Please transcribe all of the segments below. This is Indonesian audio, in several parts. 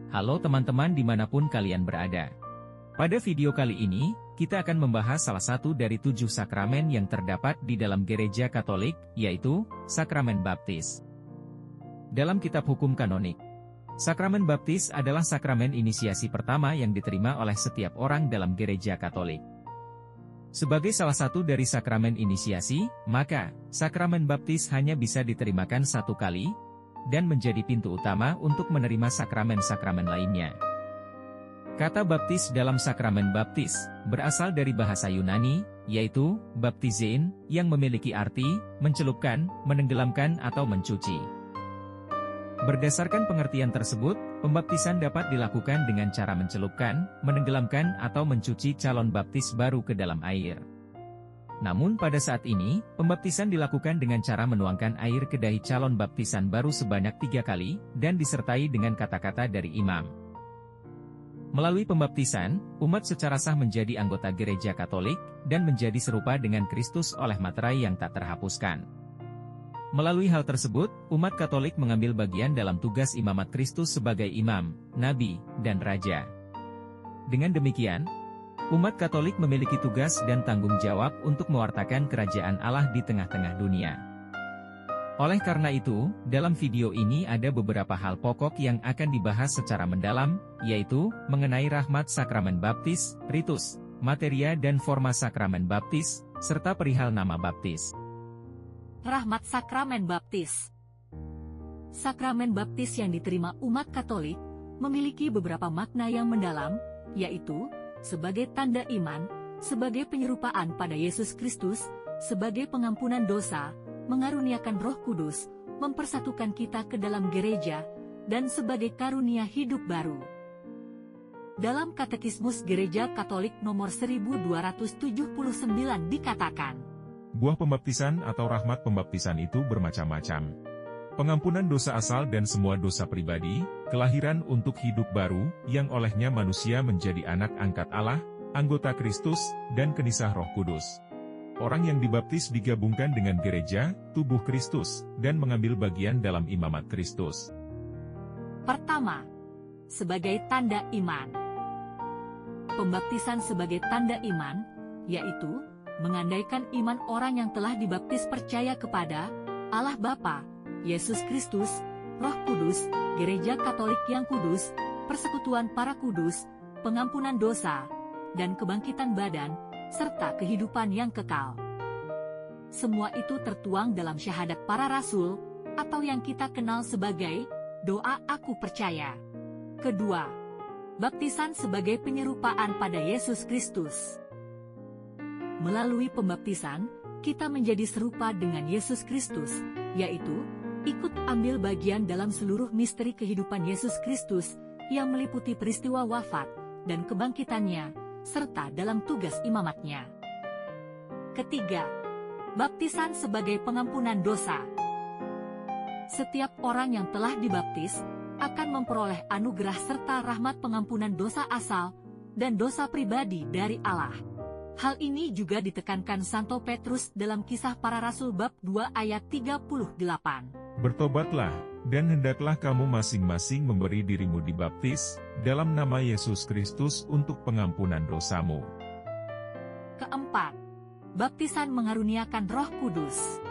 Halo teman-teman dimanapun kalian berada. Pada video kali ini, kita akan membahas salah satu dari 7 sakramen yang terdapat di dalam Gereja Katolik, yaitu Sakramen Baptis. Dalam kitab hukum kanonik, Sakramen Baptis adalah sakramen inisiasi pertama yang diterima oleh setiap orang dalam Gereja Katolik. Sebagai salah satu dari sakramen inisiasi, maka Sakramen Baptis hanya bisa diterimakan satu kali, dan menjadi pintu utama untuk menerima sakramen-sakramen lainnya. Kata baptis dalam sakramen baptis berasal dari bahasa Yunani, yaitu baptizein, yang memiliki arti mencelupkan, menenggelamkan atau mencuci. Berdasarkan pengertian tersebut, pembaptisan dapat dilakukan dengan cara mencelupkan, menenggelamkan atau mencuci calon baptis baru ke dalam air. Namun pada saat ini, pembaptisan dilakukan dengan cara menuangkan air ke dahi calon baptisan baru sebanyak 3 kali, dan disertai dengan kata-kata dari imam. Melalui pembaptisan, umat secara sah menjadi anggota Gereja Katolik, dan menjadi serupa dengan Kristus oleh materai yang tak terhapuskan. Melalui hal tersebut, umat Katolik mengambil bagian dalam tugas imamat Kristus sebagai imam, nabi, dan raja. Dengan demikian, umat Katolik memiliki tugas dan tanggung jawab untuk mewartakan kerajaan Allah di tengah-tengah dunia. Oleh karena itu, dalam video ini ada beberapa hal pokok yang akan dibahas secara mendalam, yaitu mengenai rahmat sakramen baptis, ritus, materia dan forma sakramen baptis, serta perihal nama baptis. Rahmat sakramen baptis. Sakramen baptis yang diterima umat Katolik memiliki beberapa makna yang mendalam, yaitu sebagai tanda iman, sebagai penyerupaan pada Yesus Kristus, sebagai pengampunan dosa, mengaruniakan Roh Kudus, mempersatukan kita ke dalam gereja, dan sebagai karunia hidup baru. Dalam Katekismus Gereja Katolik nomor 1279 dikatakan, buah pembaptisan atau rahmat pembaptisan itu bermacam-macam. Pengampunan dosa asal dan semua dosa pribadi, kelahiran untuk hidup baru, yang olehnya manusia menjadi anak angkat Allah, anggota Kristus, dan kenisah Roh Kudus. Orang yang dibaptis digabungkan dengan gereja, tubuh Kristus, dan mengambil bagian dalam imamat Kristus. Pertama, sebagai tanda iman. Pembaptisan sebagai tanda iman, yaitu mengandaikan iman orang yang telah dibaptis percaya kepada Allah Bapa, Yesus Kristus, Roh Kudus, Gereja Katolik yang kudus, persekutuan para kudus, pengampunan dosa, dan kebangkitan badan, serta kehidupan yang kekal. Semua itu tertuang dalam syahadat para rasul, atau yang kita kenal sebagai doa aku percaya. Kedua, baptisan sebagai penyerupaan pada Yesus Kristus. Melalui pembaptisan, kita menjadi serupa dengan Yesus Kristus, yaitu ikut ambil bagian dalam seluruh misteri kehidupan Yesus Kristus yang meliputi peristiwa wafat dan kebangkitannya, serta dalam tugas imamatnya. Ketiga, baptisan sebagai pengampunan dosa. Setiap orang yang telah dibaptis akan memperoleh anugerah serta rahmat pengampunan dosa asal dan dosa pribadi dari Allah. Hal ini juga ditekankan Santo Petrus dalam Kisah Para Rasul bab 2 ayat 38. Bertobatlah, dan hendaklah kamu masing-masing memberi dirimu dibaptis, dalam nama Yesus Kristus untuk pengampunan dosamu. Keempat, baptisan mengaruniakan Roh Kudus.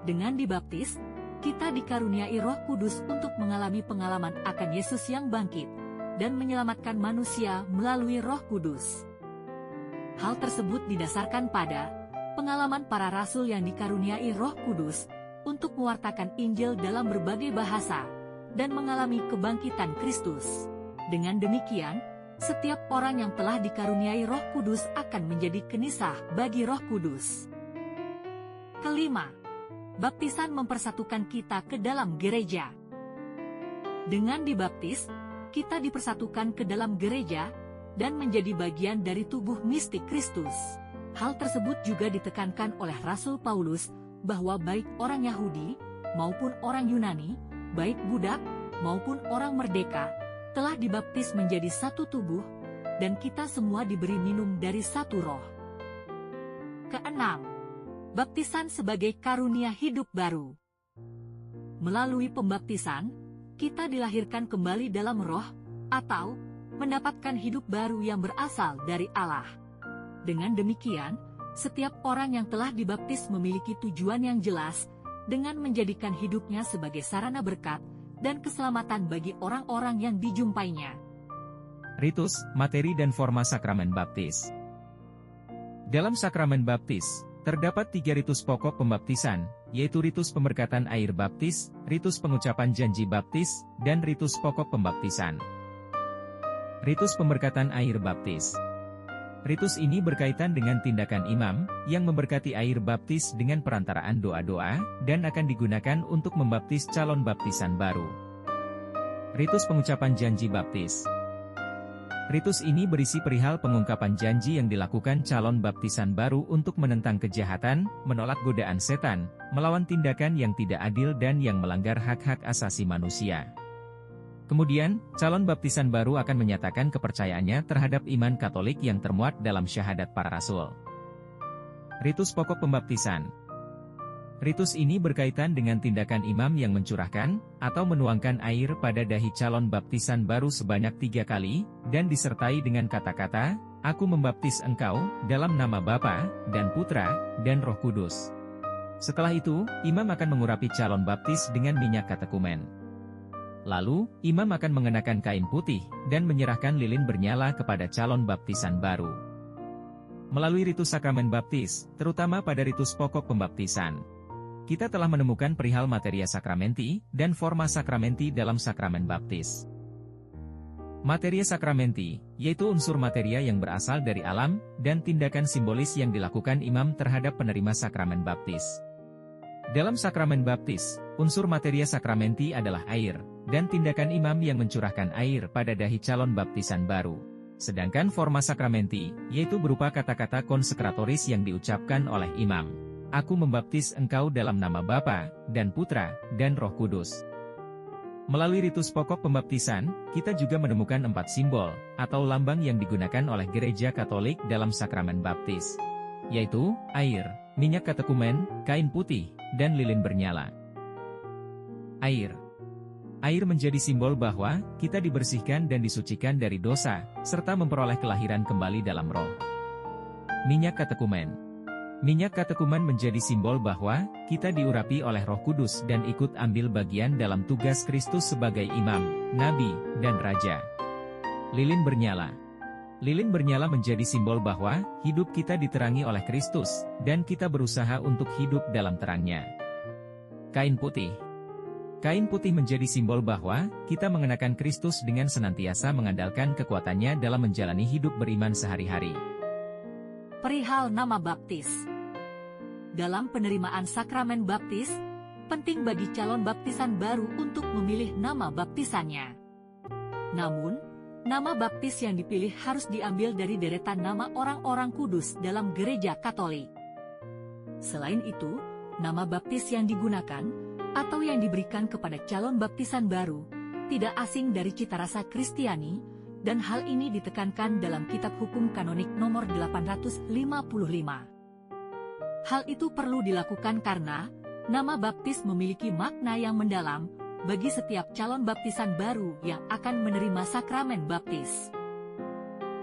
Dengan dibaptis, kita dikaruniai Roh Kudus untuk mengalami pengalaman akan Yesus yang bangkit, dan menyelamatkan manusia melalui Roh Kudus. Hal tersebut didasarkan pada pengalaman para rasul yang dikaruniai Roh Kudus untuk mewartakan Injil dalam berbagai bahasa dan mengalami kebangkitan Kristus. Dengan demikian, setiap orang yang telah dikaruniai Roh Kudus akan menjadi kenisah bagi Roh Kudus. Kelima, baptisan mempersatukan kita ke dalam gereja. Dengan dibaptis, kita dipersatukan ke dalam gereja dan menjadi bagian dari tubuh mistik Kristus. Hal tersebut juga ditekankan oleh Rasul Paulus, bahwa baik orang Yahudi maupun orang Yunani, baik budak maupun orang merdeka, telah dibaptis menjadi satu tubuh, dan kita semua diberi minum dari satu roh. Keenam, baptisan sebagai karunia hidup baru. Melalui pembaptisan, kita dilahirkan kembali dalam roh, atau mendapatkan hidup baru yang berasal dari Allah. Dengan demikian, setiap orang yang telah dibaptis memiliki tujuan yang jelas dengan menjadikan hidupnya sebagai sarana berkat dan keselamatan bagi orang-orang yang dijumpainya. Ritus, materi dan forma sakramen baptis. Dalam sakramen baptis, terdapat 3 ritus pokok pembaptisan, yaitu ritus pemberkatan air baptis, ritus pengucapan janji baptis, dan ritus pokok pembaptisan. Ritus pemberkatan air baptis. Ritus ini berkaitan dengan tindakan imam, yang memberkati air baptis dengan perantaraan doa-doa, dan akan digunakan untuk membaptis calon baptisan baru. Ritus pengucapan janji baptis. Ritus ini berisi perihal pengungkapan janji yang dilakukan calon baptisan baru untuk menentang kejahatan, menolak godaan setan, melawan tindakan yang tidak adil dan yang melanggar hak-hak asasi manusia. Kemudian, calon baptisan baru akan menyatakan kepercayaannya terhadap iman Katolik yang termuat dalam syahadat para rasul. Ritus pokok pembaptisan. Ritus ini berkaitan dengan tindakan imam yang mencurahkan atau menuangkan air pada dahi calon baptisan baru sebanyak 3 kali, dan disertai dengan kata-kata, "Aku membaptis engkau, dalam nama Bapa, dan Putra, dan Roh Kudus." Setelah itu, imam akan mengurapi calon baptis dengan minyak katekumen. Lalu, imam akan mengenakan kain putih, dan menyerahkan lilin bernyala kepada calon baptisan baru. Melalui ritus sakramen baptis, terutama pada ritus pokok pembaptisan, kita telah menemukan perihal materia sakramenti, dan forma sakramenti dalam sakramen baptis. Materia sakramenti, yaitu unsur materia yang berasal dari alam, dan tindakan simbolis yang dilakukan imam terhadap penerima sakramen baptis. Dalam sakramen baptis, unsur materia sakramenti adalah air, dan tindakan imam yang mencurahkan air pada dahi calon baptisan baru. Sedangkan forma sakramenti, yaitu berupa kata-kata konsekratoris yang diucapkan oleh imam. "Aku membaptis engkau dalam nama Bapa, dan Putra, dan Roh Kudus." Melalui ritus pokok pembaptisan, kita juga menemukan 4 simbol, atau lambang yang digunakan oleh Gereja Katolik dalam sakramen baptis, yaitu air, minyak katekumen, kain putih, dan lilin bernyala. Air. Air menjadi simbol bahwa kita dibersihkan dan disucikan dari dosa, serta memperoleh kelahiran kembali dalam roh. Minyak katekumen. Minyak katekumen menjadi simbol bahwa kita diurapi oleh Roh Kudus dan ikut ambil bagian dalam tugas Kristus sebagai imam, nabi, dan raja. Lilin bernyala. Lilin bernyala menjadi simbol bahwa hidup kita diterangi oleh Kristus, dan kita berusaha untuk hidup dalam terangnya. Kain putih. Kain putih menjadi simbol bahwa kita mengenakan Kristus dengan senantiasa mengandalkan kekuatannya dalam menjalani hidup beriman sehari-hari. Perihal nama baptis. Dalam penerimaan sakramen baptis, penting bagi calon baptisan baru untuk memilih nama baptisannya. Namun, nama baptis yang dipilih harus diambil dari deretan nama orang-orang kudus dalam Gereja Katolik. Selain itu, nama baptis yang digunakan atau yang diberikan kepada calon baptisan baru tidak asing dari cita rasa Kristiani, dan hal ini ditekankan dalam Kitab Hukum Kanonik nomor 855. Hal itu perlu dilakukan karena nama baptis memiliki makna yang mendalam bagi setiap calon baptisan baru yang akan menerima sakramen baptis.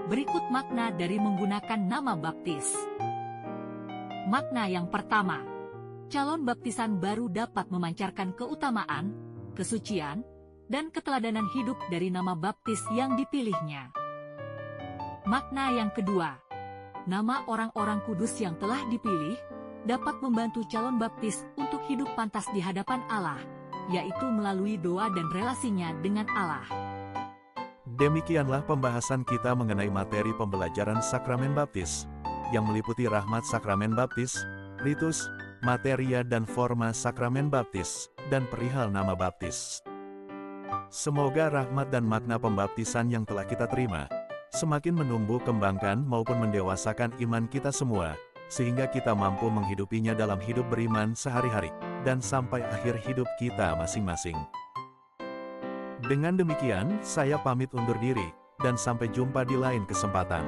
Berikut makna dari menggunakan nama baptis. Makna yang pertama, calon baptisan baru dapat memancarkan keutamaan, kesucian, dan keteladanan hidup dari nama baptis yang dipilihnya. Makna yang kedua, nama orang-orang kudus yang telah dipilih dapat membantu calon baptis untuk hidup pantas di hadapan Allah, yaitu melalui doa dan relasinya dengan Allah. Demikianlah pembahasan kita mengenai materi pembelajaran sakramen baptis, yang meliputi rahmat sakramen baptis, ritus, materia dan forma sakramen baptis, dan perihal nama baptis. Semoga rahmat dan makna pembaptisan yang telah kita terima semakin menumbuh kembangkan maupun mendewasakan iman kita semua, sehingga kita mampu menghidupinya dalam hidup beriman sehari-hari, dan sampai akhir hidup kita masing-masing. Dengan demikian, saya pamit undur diri, dan sampai jumpa di lain kesempatan.